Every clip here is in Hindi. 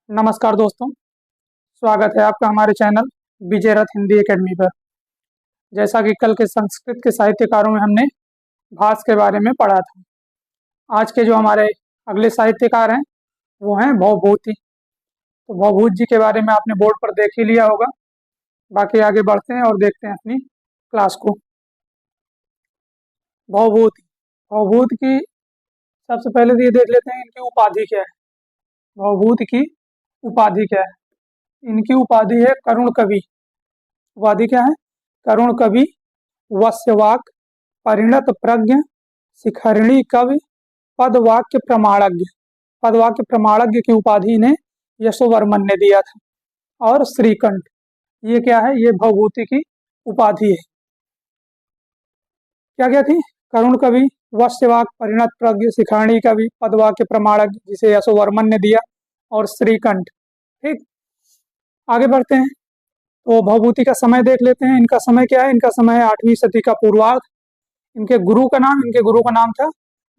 नमस्कार दोस्तों, स्वागत है आपका हमारे चैनल विजय रथ हिंदी एकेडमी पर। जैसा कि कल के संस्कृत के साहित्यकारों में हमने भास के बारे में पढ़ा था, आज के जो हमारे अगले साहित्यकार हैं वो हैं भवभूति। तो भवभूत जी के बारे में आपने बोर्ड पर देख ही लिया होगा। बाकी आगे बढ़ते हैं और देखते हैं अपनी क्लास को। भवभूति भवभूत की सबसे पहले तो ये देख लेते हैं इनकी उपाधि क्या है। भवभूत की उपाधि क्या है? इनकी उपाधि है करुण कवि। उपाधि क्या है? करुण कवि, वस्यवाक, परिणत प्रज्ञ, शिखरिणी कवि, पदवाक्य प्रमाणज्ञ। पदवाक्य प्रमाणज्ञ की उपाधि इन्हें यशोवर्मन ने दिया था। और श्रीकंठ, ये क्या है? ये भवभूति की उपाधि है। क्या क्या थी? करुण कवि, वस्यवाक, परिणत प्रज्ञ, शिखरिणी कवि, पदवाक्य प्रमाणज्ञ जिसे यशोवर्मन ने दिया, और श्रीकंठ। ठीक, आगे बढ़ते हैं। तो भवभूति का समय देख लेते हैं। इनका समय क्या है? इनका समय है 8वीं सदी का पूर्वार्ध। इनके गुरु का नाम था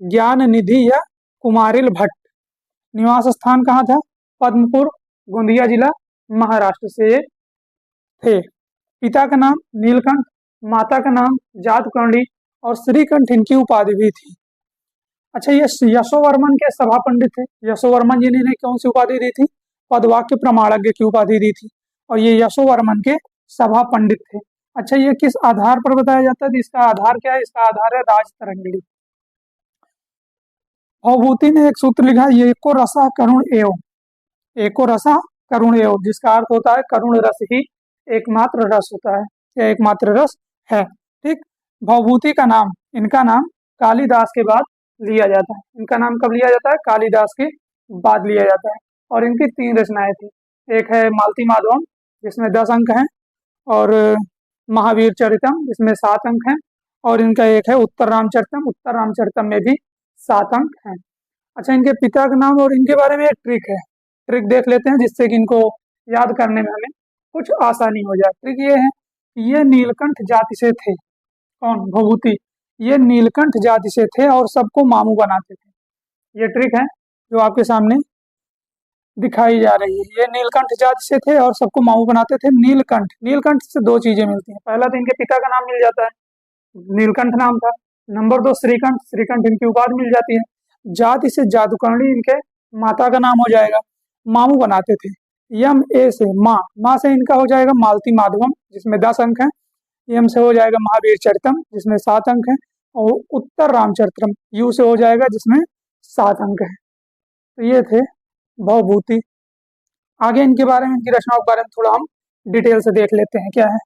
ज्ञान निधि या कुमारिल भट्ट। निवास स्थान कहाँ था? पद्मपुर, गोंदिया जिला, महाराष्ट्र से ये थे। पिता का नाम नीलकंठ, माता का नाम जातकर्णी, और श्रीकंठ इनकी उपाधि भी थी। अच्छा, ये यशोवर्मन के सभा पंडित थे। यशोवर्मन जी ने इन्हें कौन सी उपाधि दी थी? पदवाक्य प्रमाणज्ञ की उपाधि दी थी। और ये यशोवर्मन के सभा पंडित थे। अच्छा, ये किस आधार पर बताया जाता है? इसका आधार क्या है? इसका आधार है राज तरंगिणी। भवभूति ने एक सूत्र लिखा है, एको रसा करुण एव। एको रसा करुण एव, जिसका अर्थ होता है करुण रस ही एकमात्र रस होता है, या एकमात्र रस है। ठीक, भवभूति का नाम, इनका नाम कालिदास के बाद लिया जाता है। इनका नाम कब लिया जाता है? कालिदास के बाद लिया जाता है। और इनकी 3 रचनाएं थी। एक है मालती माधवम, जिसमें 10 अंक हैं, और महावीर चरितम, जिसमें 7 अंक हैं, और इनका एक है उत्तर रामचरितम। उत्तर रामचरितम में भी 7 अंक हैं। अच्छा, इनके पिता का नाम और इनके बारे में एक ट्रिक है। ट्रिक देख लेते हैं, जिससे कि इनको याद करने में हमें कुछ आसानी हो जाए। ट्रिक ये है कि ये नीलकंठ जाति से थे। कौन? भवभूति। ये नीलकंठ जाति से थे और सबको मामू बनाते थे। ये ट्रिक है जो आपके सामने दिखाई जा रही है। ये नीलकंठ जाति से थे और सबको मामू बनाते थे। नीलकंठ, नीलकंठ से 2 चीजें मिलती हैं। पहला तो इनके पिता का नाम मिल जाता है, नीलकंठ नाम था। नंबर 2 श्रीकंठ, श्रीकंठ इनकी उपाधि मिल जाती है। जाति से जादूकर्णी इनके माता का नाम हो जाएगा। मामू बनाते थे। यम ए से माँ, माँ से इनका हो जाएगा मालती माधवम, जिसमें 10 अंक हैं। यम से हो जाएगा महावीर चरितम, जिसमें 7 अंक हैं। और उत्तर रामचरितम यू से हो जाएगा, जिसमें 7 अंक हैं। तो ये थे भवभूति। आगे इनके बारे में, इनकी रचनाओं के बारे में थोड़ा हम डिटेल से देख लेते हैं क्या है।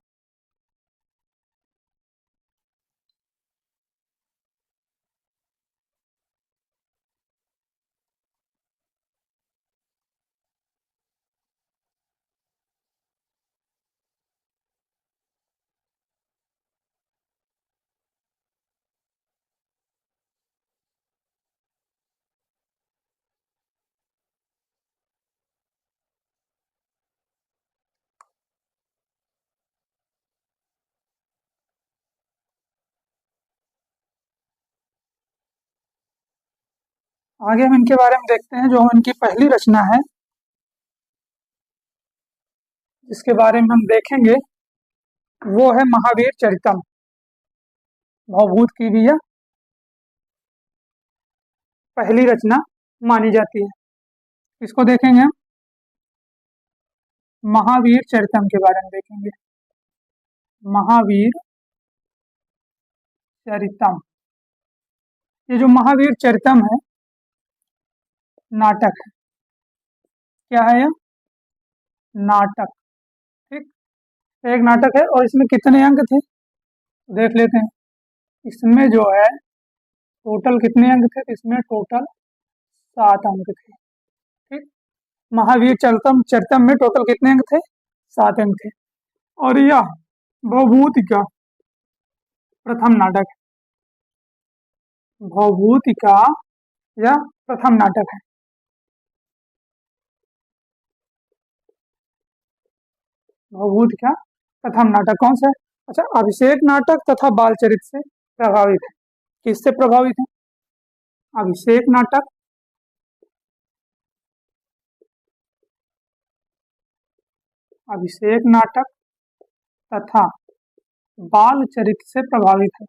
आगे हम इनके बारे में देखते हैं। जो इनकी पहली रचना है, जिसके बारे में हम देखेंगे, वो है महावीर चरितम। भवभूत की भी यह पहली रचना मानी जाती है। इसको देखेंगे हम, महावीर चरितम के बारे में देखेंगे। महावीर चरितम, ये जो महावीर चरितम है, नाटक है। क्या है यह? नाटक। ठीक, एक नाटक है। और इसमें कितने अंक थे देख लेते हैं। इसमें जो है टोटल कितने अंक थे? इसमें टोटल 7 अंक थे। ठीक, महावीर चरितम चरितम में टोटल कितने अंक थे? 7 अंक थे। और यह भवभूति का प्रथम नाटक है। भवभूति का यह प्रथम नाटक है। भवभूति का प्रथम नाटक कौन सा है? अच्छा, अभिषेक नाटक तथा बालचरित से प्रभावित है। किससे प्रभावित है? अभिषेक नाटक अभिषेक नाटक तथा बाल चरित से प्रभावित है।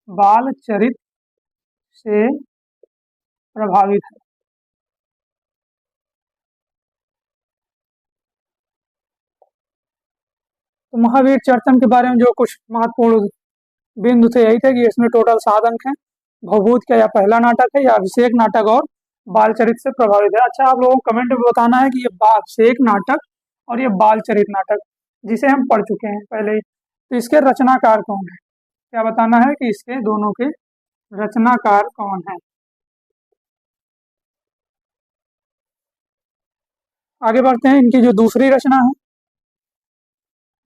बाल चरित से प्रभावित है। तो महावीर चरितम के बारे में जो कुछ महत्वपूर्ण बिंदु थे यही थे कि इसमें टोटल 7 अंक हैं। भवभूत का यह पहला नाटक है, या अभिषेक नाटक और बाल चरित से प्रभावित है। अच्छा, आप लोगों को कमेंट में बताना है कि ये अभिषेक नाटक और ये बाल चरित नाटक जिसे हम पढ़ चुके हैं पहले ही, तो इसके रचनाकार कौन है? क्या बताना है कि इसके दोनों के रचनाकार कौन है। आगे बढ़ते हैं। इनकी जो दूसरी रचना है,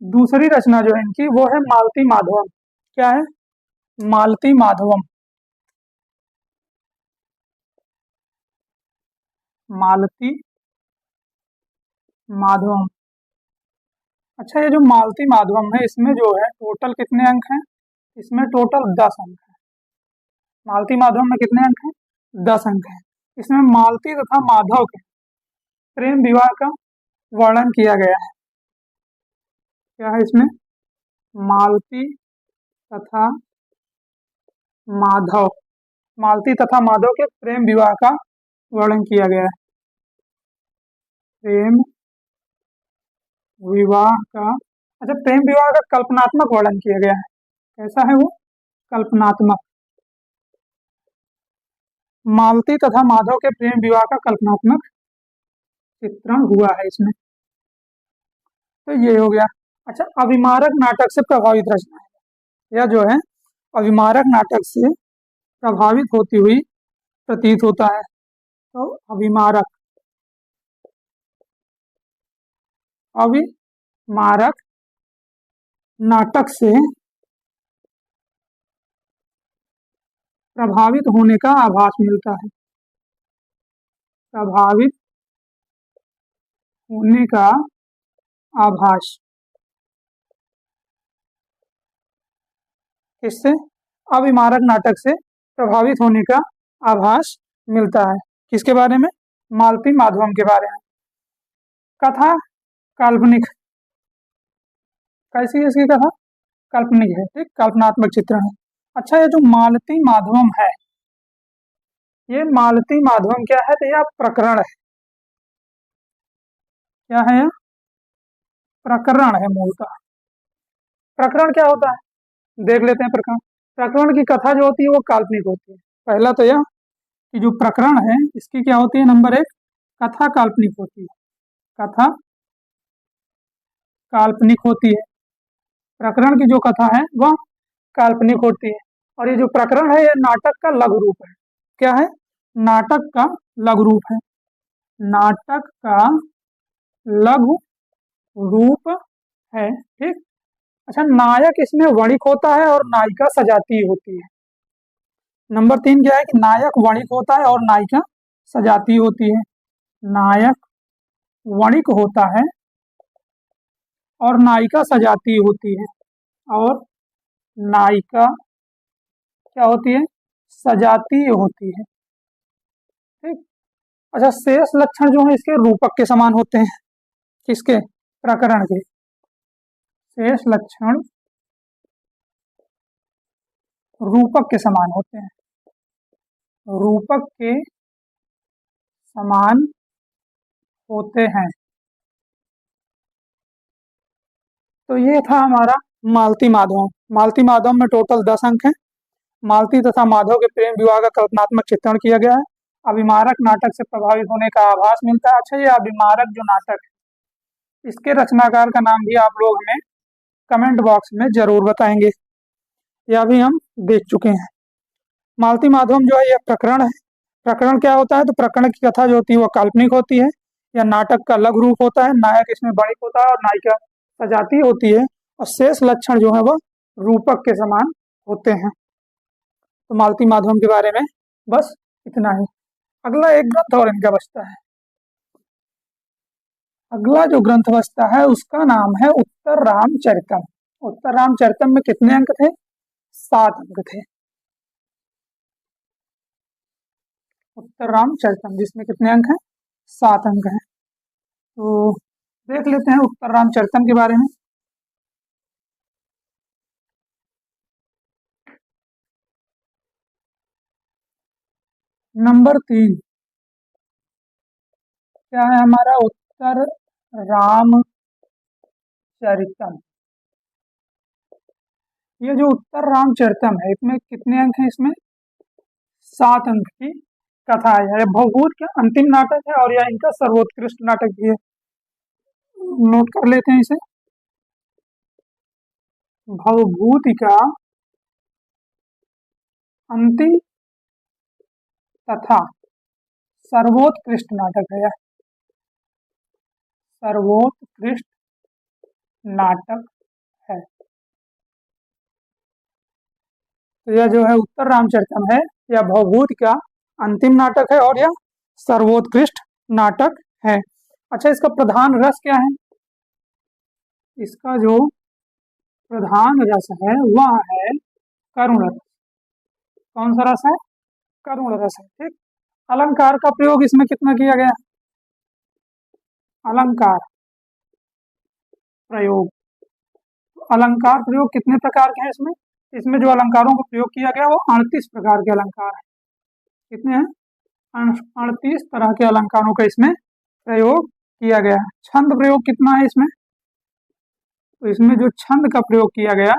दूसरी रचना जो है इनकी वो है मालती माधवम। क्या है? मालती माधवम। मालती माधवम। अच्छा, ये जो मालती माधवम है इसमें जो है टोटल कितने अंक हैं? इसमें टोटल 10 अंक हैं। मालती माधवम में कितने अंक हैं? 10 अंक हैं। इसमें मालती तथा माधव के प्रेम विवाह का वर्णन किया गया है। क्या है इसमें? मालती तथा माधव, मालती तथा माधव के प्रेम विवाह का वर्णन किया गया है। प्रेम विवाह का, अच्छा, प्रेम विवाह का कल्पनात्मक वर्णन किया गया है। कैसा है वो? कल्पनात्मक। मालती तथा माधव के प्रेम विवाह का कल्पनात्मक चित्रण हुआ है इसमें। तो ये हो गया। अच्छा, अभिमारक नाटक से प्रभावित रचना है। यह जो है अभिमारक नाटक से प्रभावित होती हुई प्रतीत होता है। तो अभिमारक, अभिमारक नाटक से प्रभावित होने का आभास मिलता है। प्रभावित होने का आभास किससे? अभिमारक नाटक से प्रभावित होने का आभास मिलता है। किसके बारे में? मालती माधवम के बारे में। कथा काल्पनिक। कैसी है इसकी कथा? काल्पनिक है, ठीक, कल्पनात्मक चित्रण है। अच्छा, ये जो मालती माधवम है, ये मालती माधवम क्या है? तो यह प्रकरण है। क्या है? यह प्रकरण है मूलतः। प्रकरण क्या होता है देख लेते हैं। प्रकरण, प्रकरण की कथा जो होती है वो काल्पनिक होती है। पहला तो यह कि जो प्रकरण है इसकी क्या होती है? नंबर 1, कथा काल्पनिक होती है। कथा काल्पनिक होती है। प्रकरण की जो कथा है वह काल्पनिक होती है। और ये जो प्रकरण है ये नाटक का लघु रूप है। क्या है? नाटक का लघु रूप है। नाटक का लघु रूप है, ठीक। अच्छा, नायक इसमें वणिक होता है और नायिका सजाती होती है। नंबर 3 क्या है कि नायक वणिक होता है और नायिका सजाती होती है। नायक वणिक होता है और नायिका सजाती होती है। और नायिका क्या होती है? सजाती होती है, ठीक। अच्छा, शेष लक्षण जो है इसके रूपक के समान होते हैं। किसके? प्रकरण के। शेष लक्षण रूपक के समान होते हैं। रूपक के समान होते हैं। तो ये था हमारा मालती माधव। मालती माधव में टोटल 10 अंक हैं। मालती तथा माधव के प्रेम विवाह का कल्पनात्मक चित्रण किया गया है। अभिमारक नाटक से प्रभावित होने का आभास मिलता है। अच्छा, ये अभिमारक जो नाटक है इसके रचनाकार का नाम भी आप लोग हमें कमेंट बॉक्स में जरूर बताएंगे। यह भी हम देख चुके हैं। मालती माधवम जो है यह प्रकरण है। प्रकरण क्या होता है? तो प्रकरण की कथा जो होती है वह काल्पनिक होती है। यह नाटक का लघु रूप होता है। नायक इसमें वणिक होता है और नायिका सजाती होती है। और शेष लक्षण जो है वह रूपक के समान होते हैं। तो मालती माधवम के बारे में बस इतना ही। अगला एक ग्रंथ और इनका बचता है। अगला जो ग्रंथ बचता है उसका नाम है उत्तर रामचरितम। उत्तर रामचरितम में कितने अंक थे? 7 अंक थे। उत्तर रामचरितम जिसमें कितने अंक हैं? 7 अंक हैं। तो देख लेते हैं उत्तर रामचरितम के बारे में। नंबर 3 क्या है हमारा? उत्तर रामचरितम। ये जो उत्तर रामचरितम है, इसमें कितने अंक हैं? इसमें 7 अंक की कथा है। यह भवभूत का अंतिम नाटक है और यह इनका सर्वोत्कृष्ट नाटक भी है। नोट कर लेते हैं इसे। भवभूति का अंतिम तथा सर्वोत्कृष्ट नाटक है। यह सर्वोत्कृष्ट नाटक है। तो यह जो है उत्तर रामचरितम है, यह भवभूति का अंतिम नाटक है और यह सर्वोत्कृष्ट नाटक है। अच्छा, इसका प्रधान रस क्या है? इसका जो प्रधान रस है वह है करुण रस। कौन सा रस है? करुण रस है। ठीक। अलंकार का प्रयोग इसमें कितना किया गया? अलंकार प्रयोग। अलंकार प्रयोग कितने प्रकार के हैं इसमें? इसमें जो अलंकारों का प्रयोग किया गया वो 38 प्रकार के अलंकार हैं। कितने हैं? 38 तरह के अलंकारों का इसमें प्रयोग किया गया है। छंद प्रयोग कितना है इसमें? तो इसमें जो छंद का प्रयोग किया गया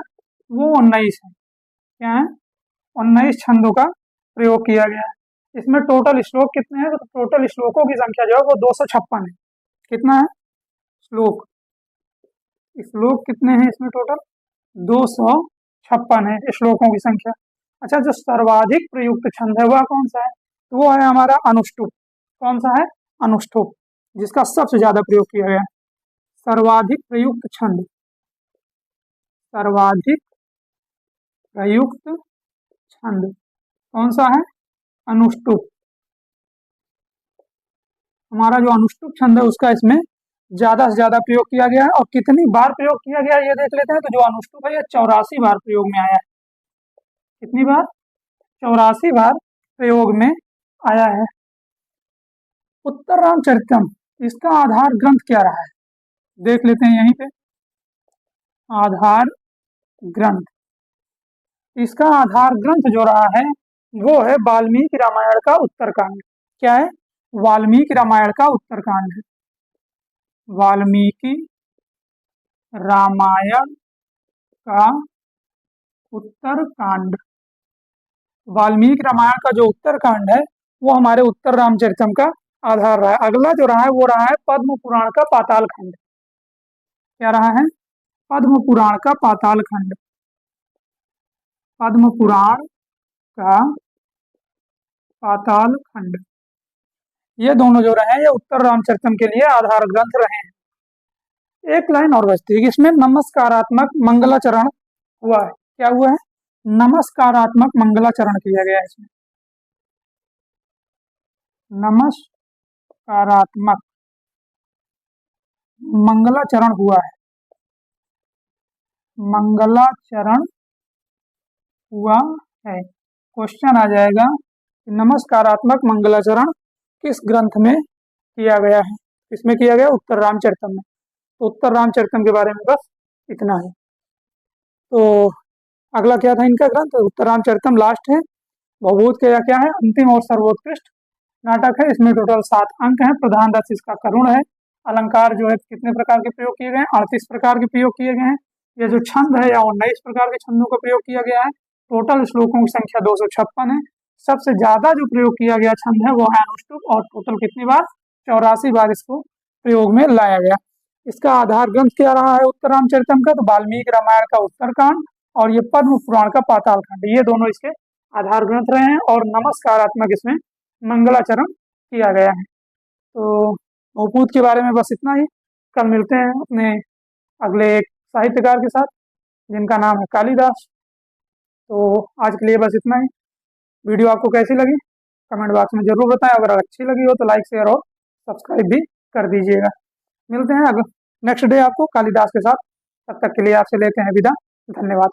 वो 19 है। क्या है? 19 छंदों का प्रयोग किया गया है। इसमें टोटल श्लोक कितने हैं? तो टोटल श्लोकों की संख्या जो है वो 256 है। कितना है श्लोक? श्लोक कितने हैं इसमें? टोटल 256 है श्लोकों की संख्या। अच्छा, जो सर्वाधिक प्रयुक्त छंद है वह कौन सा है? तो वो है हमारा अनुष्टुप। कौन सा है? अनुष्टुप, जिसका सबसे ज्यादा प्रयोग किया गया है। सर्वाधिक प्रयुक्त छंद, सर्वाधिक प्रयुक्त छंद कौन सा है? अनुष्टुप। हमारा जो अनुष्टुप छंद है उसका इसमें ज्यादा से ज्यादा प्रयोग किया गया है। और कितनी बार प्रयोग किया गया है ये देख लेते हैं। तो जो अनुष्टुप है यह 84 बार प्रयोग में आया है। कितनी बार? 84 बार प्रयोग में आया है। उत्तर रामचरितम, इसका आधार ग्रंथ क्या रहा है? देख लेते हैं यहीं पे। आधार ग्रंथ, इसका आधार ग्रंथ जो रहा है वो है वाल्मीकि रामायण का उत्तरकांड। क्या है? वाल्मीकि रामायण का उत्तरकांड है। वाल्मीकि रामायण का उत्तरकांड। वाल्मीकि रामायण का जो उत्तरकांड है वो हमारे उत्तर रामचरितम का आधार रहा है। अगला जो रहा है वो रहा है पद्म पुराण का पाताल खंड। क्या रहा है? पद्म पुराण का पाताल खंड। पद्म पुराण का पाताल खंड, ये दोनों जो रहे हैं ये उत्तर रामचरितम के लिए आधार ग्रंथ रहे हैं। एक लाइन और बचती है, इसमें नमस्कारात्मक मंगलाचरण हुआ है। क्या हुआ है? नमस्कारात्मक मंगलाचरण किया गया है इसमें। नमस्कारात्मक मंगलाचरण हुआ है। मंगलाचरण हुआ है। क्वेश्चन आ जाएगा कि नमस्कारात्मक मंगलाचरण किस ग्रंथ में किया गया है? किसमें किया गया? उत्तर रामचरितम में। तो उत्तर रामचरितम के बारे में बस इतना है। तो अगला क्या था इनका ग्रंथ? उत्तर रामचरितम लास्ट है। भवभूत का क्या है? अंतिम और सर्वोत्कृष्ट नाटक है। इसमें टोटल 7 अंक हैं। प्रधान रस इसका करुण है। अलंकार जो है कितने प्रकार के प्रयोग किए गए हैं? 38 प्रकार के प्रयोग किए गए हैं। यह जो छंद है या 19 प्रकार के छंदों का प्रयोग किया गया है। टोटल श्लोकों की संख्या 256 है। सबसे ज्यादा जो प्रयोग किया गया छंद है वो है अनुष्टुप और टोटल कितनी बार? 84 बार इसको प्रयोग में लाया गया। इसका आधार ग्रंथ क्या रहा है उत्तर रामचरितम का? तो वाल्मीकि रामायण का उत्तरकांड और ये पद्म पुराण का पाताल खंड, ये दोनों इसके आधार ग्रंथ रहे हैं। और नमस्कारात्मक इसमें मंगलाचरण किया गया है। तो भवभूत के बारे में बस इतना ही। कल मिलते हैं अपने अगले एक साहित्यकार के साथ जिनका नाम है कालिदास। तो आज के लिए बस इतना ही। वीडियो आपको कैसी लगी कमेंट बॉक्स में जरूर बताएं। अगर अच्छी लगी हो तो लाइक शेयर और सब्सक्राइब भी कर दीजिएगा। मिलते हैं अगर नेक्स्ट डे आपको कालिदास के साथ। तब तक के लिए आपसे लेते हैं विदा। धन्यवाद।